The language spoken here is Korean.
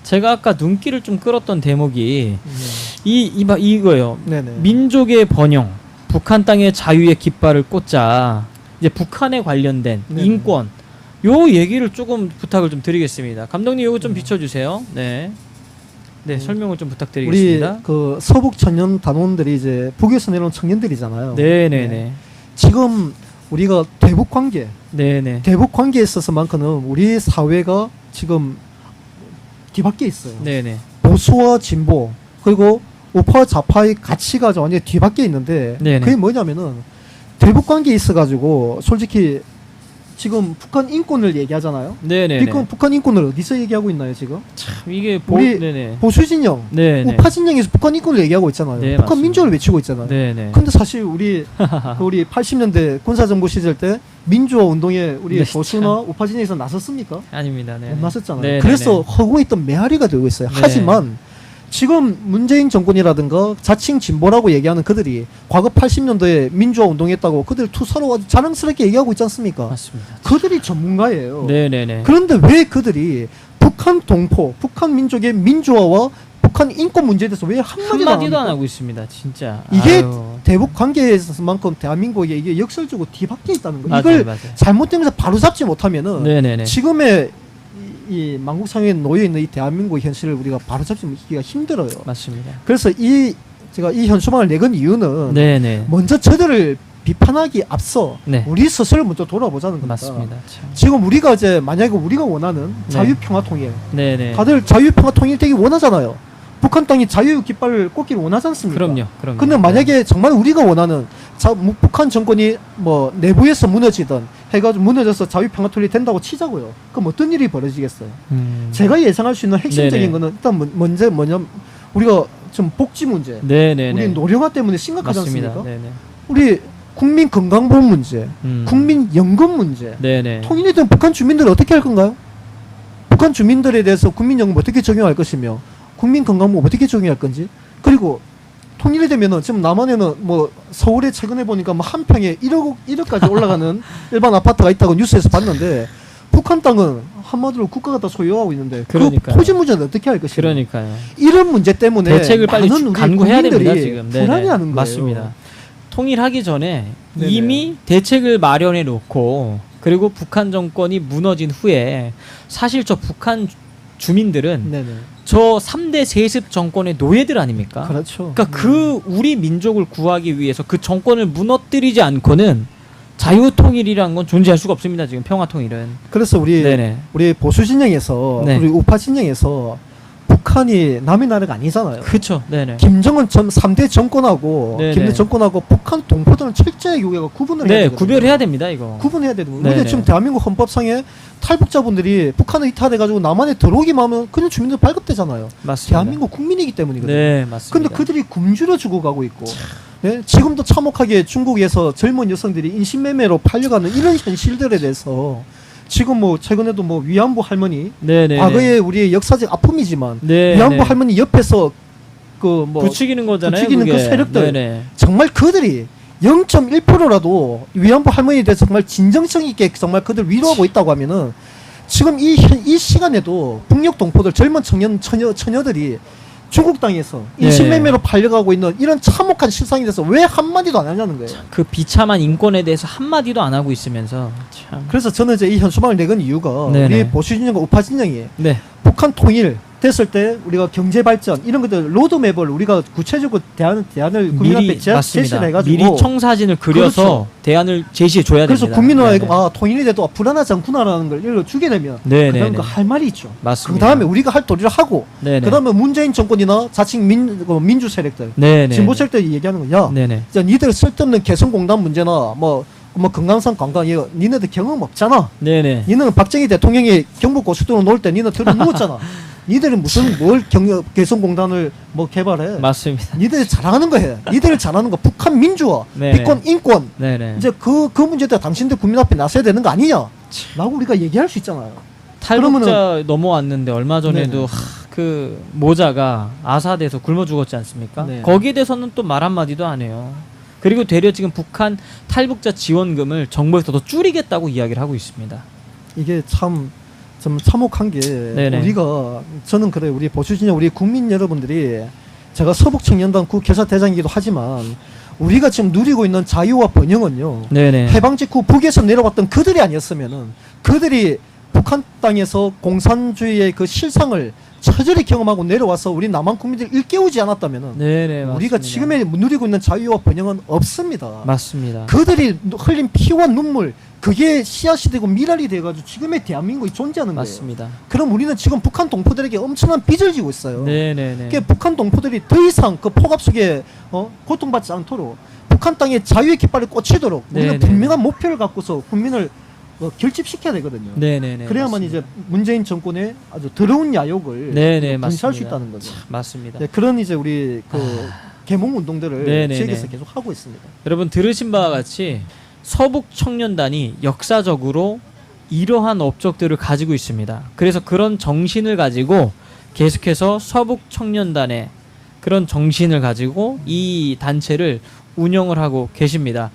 제가 아까 눈길을 좀 끌었던 대목이 이거예요. 네네. 민족의 번영, 북한 땅의 자유의 깃발을 꽂자. 이제 북한에 관련된 네네. 인권, 요 얘기를 조금 부탁을 좀 드리겠습니다. 감독님 요거 좀 비춰주세요. 네, 설명을 좀 부탁드리겠습니다. 우리 그 서북 청년 단원들이 이제 북에서 내려온 청년들이잖아요. 네네네. 네. 지금 우리가 대북 관계에 있어서만큼은 우리 사회가 지금 뒤바뀌어 있어요. 네네. 보수와 진보 그리고 우파 좌파의 가치가 완전히 뒤바뀌어 있는데 네네. 그게 뭐냐면은 대북 관계에 있어가지고 솔직히 지금 북한 인권을 얘기하잖아요. 네네. 북한 인권을 어디서 얘기하고 있나요 지금? 참 이게 우리 네네. 보수 진영, 네네. 우파 진영에서 북한 인권을 얘기하고 있잖아요. 네, 북한 맞습니다. 민주화를 외치고 있잖아요. 네네. 근데 사실 우리 80년대 군사정부 시절 때 민주화 운동에 우리 네, 보수나 참. 우파 진영에서 나섰습니까? 아닙니다. 네네. 못 나섰잖아요. 네네네. 그래서 허구에 있던 메아리가 되고 있어요. 네. 하지만 지금 문재인 정권이라든가 자칭 진보라고 얘기하는 그들이 과거 80년도에 민주화 운동했다고 그들 투사로 아주 자랑스럽게 얘기하고 있지 않습니까? 맞습니다. 그들이 전문가예요. 네네네. 그런데 왜 그들이 북한 동포, 북한 민족의 민주화와 북한 인권 문제에 대해서 왜 한마디도 한마디도 안 합니까? 하고 있습니다. 진짜. 이게 아유. 대북 관계에 있어서만큼 대한민국에 이게 역설적으로 뒤바뀌어 있다는 거. 맞아요, 이걸 맞아요. 잘못되면서 바로 잡지 못하면은 네네네. 지금의 이 만국상에 놓여 있는 이 대한민국의 현실을 우리가 바로 잡기가 힘들어요. 맞습니다. 그래서 제가 이 현수막을 내건 이유는 네네. 먼저 저들을 비판하기 앞서 네. 우리 스스로 먼저 돌아보자는 겁니다. 맞습니다. 참. 지금 우리가 이제 만약에 우리가 원하는 네. 자유평화통일, 네네. 다들 자유평화통일 되기 원하잖아요. 북한 땅이 자유 깃발을 꽂기를 원하지 않습니까? 그럼요. 근데 만약에 정말 우리가 원하는 북한 정권이 뭐 내부에서 무너지든 해가지고 무너져서 자유평화통일이 된다고 치자고요. 그럼 어떤 일이 벌어지겠어요? 제가 예상할 수 있는 핵심적인 네네. 거는 일단 먼저 뭐냐면 우리가 좀 복지 문제, 네네네. 우리 노령화 때문에 심각하지 맞습니다. 않습니까? 네네. 우리 국민 건강보험 문제, 국민 연금 문제, 네네. 통일이 된 북한 주민들은 어떻게 할 건가요? 북한 주민들에 대해서 국민연금 어떻게 적용할 것이며 국민 건강보험 어떻게 적용할 건지, 그리고 통일이 되면은 지금 남한에는 뭐 서울에 최근에 보니까 뭐 한 평에 1억까지 올라가는 일반 아파트가 있다고 뉴스에서 봤는데 북한 땅은 한마디로 국가가 다 소유하고 있는데 그 그러니까요. 토지 문제는 어떻게 할 것이냐. 그러니까요. 이런 문제 때문에 대책을 빨리 많은 우리 간구해야 됩니다. 국민들이 지금. 네네. 불안해하는 거예요. 맞습니다. 통일하기 전에 네네. 이미 대책을 마련해 놓고 그리고 북한 정권이 무너진 후에 사실 저 북한 주민들은 네네. 저 3대 세습 정권의 노예들 아닙니까? 그렇죠. 그러니까 그 우리 민족을 구하기 위해서 그 정권을 무너뜨리지 않고는 자유통일이라는 건 존재할 수가 없습니다. 지금 평화통일은. 그래서 네네. 우리 보수 진영에서 네. 우리 우파 진영에서 북한이 남의 나라가 아니잖아요. 그렇죠. 네네. 김정은 3대 정권하고 네네. 김대 정권하고 북한 동포들은 철저하게 우리가 구분을 해야 네, 되거든요. 구별해야 됩니다. 이거. 구분해야 되는 거예요. 네네. 우리가 지금 대한민국 헌법상에 탈북자분들이 북한을 이탈해가지고 남한에 들어오기만 하면 그냥 주민들 발급되잖아요. 맞습니다. 대한민국 국민이기 때문이거든요. 네, 맞습니다. 근데 그들이 굶주려 죽어가고 있고, 네? 지금도 참혹하게 중국에서 젊은 여성들이 인신매매로 팔려가는 이런 현실들에 대해서 지금 뭐 최근에도 뭐 위안부 할머니, 네네. 과거에 우리의 역사적 아픔이지만 네, 위안부 네. 할머니 옆에서 그 뭐 부추기는 거잖아요. 부추기는 그게. 그 세력들. 네네. 정말 그들이 0.1%라도 위안부 할머니에 대해서 정말 진정성 있게 정말 그들 위로하고 있다고 하면은 지금 이 시간에도 북녘 동포들 젊은 처녀들이 중국 땅에서 인신매매로 팔려가고 있는 이런 참혹한 실상에 대해서 왜 한마디도 안 하냐는 거예요. 그 비참한 인권에 대해서 한마디도 안 하고 있으면서 참. 그래서 저는 이제 이 현수막을 내건 이유가 네네. 우리 보수 진영과 우파 진영이 네. 북한 통일 됐을 때 우리가 경제 발전 이런 것들 로드맵을 우리가 구체적으로 대안을 국민 앞에 제시를 해가지고 미리 청사진을 그려서 그렇죠. 대안을 제시해 줘야 그래서 됩니다. 국민은 네네. 아 통일이 돼도 불안하지 않구나라는 걸 읽어주게 되면 네네네. 그다음 할 말이 있죠. 그 맞습니다. 다음에 우리가 할 도리를 하고 네네. 그 다음에 문재인 정권이나 자칭 민주 세력들 네네. 진보 세력들이 얘기하는 거야. 네네. 자, 니들 쓸데없는 개성공단 문제나 뭐 금강산 관광 이거 니네들 경험 없잖아. 네네. 니는 박정희 대통령이 경북 고속도로 놓을 때 니는 들어 누웠잖아. 니들은 무슨 뭘 개성공단을 뭐 개발해? 맞습니다. 니들이 잘하는 거 해. 니들 잘하는 거 북한 민주화, 네네. 비권 인권. 네네. 이제 그 문제에 대해 당신들 국민 앞에 나서야 되는 거 아니냐? 라고 우리가 얘기할 수 있잖아요. 탈북자 넘어왔는데 얼마 전에도 네네. 그 모자가 아사대에서 굶어 죽었지 않습니까? 네. 거기에 대해서는 또 말 한마디도 안 해요. 그리고 되려 지금 북한 탈북자 지원금을 정부에서 더 줄이겠다고 이야기를 하고 있습니다. 이게 참 좀 참혹한 게 네네. 우리가 저는 그래요. 우리 보수진영 우리 국민 여러분들이 제가 서북청년단 국교사대장이기도 하지만 우리가 지금 누리고 있는 자유와 번영은요. 네네. 해방 직후 북에서 내려왔던 그들이 아니었으면은 그들이 북한 땅에서 공산주의의 그 실상을 처절히 경험하고 내려와서 우리 남한 국민들 일깨우지 않았다면은 네네. 우리가 맞습니다. 지금의 누리고 있는 자유와 번영은 없습니다. 맞습니다. 그들이 흘린 피와 눈물 그게 씨앗이 되고 미랄이 돼가지고 지금의 대한민국이 존재하는 거예요. 맞습니다. 그럼 우리는 지금 북한 동포들에게 엄청난 빚을 지고 있어요. 네네네. 그러니까 북한 동포들이 더 이상 그 폭압 속에 고통받지 않도록 북한 땅에 자유의 깃발이 꽂히도록 우리는 네네네. 분명한 목표를 갖고서 국민을 결집시켜야 되거든요. 네네네. 그래야만 맞습니다. 이제 문재인 정권의 아주 더러운 야욕을 네네. 분시할 수 맞습니다. 있다는 거죠. 맞습니다. 네, 그런 이제 우리 그 계몽 운동들을 네네네. 지역에서 계속 하고 있습니다. 여러분 들으신 바와 같이 서북 청년단이 역사적으로 이러한 업적들을 가지고 있습니다. 그래서 그런 정신을 가지고 계속해서 서북 청년단의 그런 정신을 가지고 이 단체를 운영을 하고 계십니다.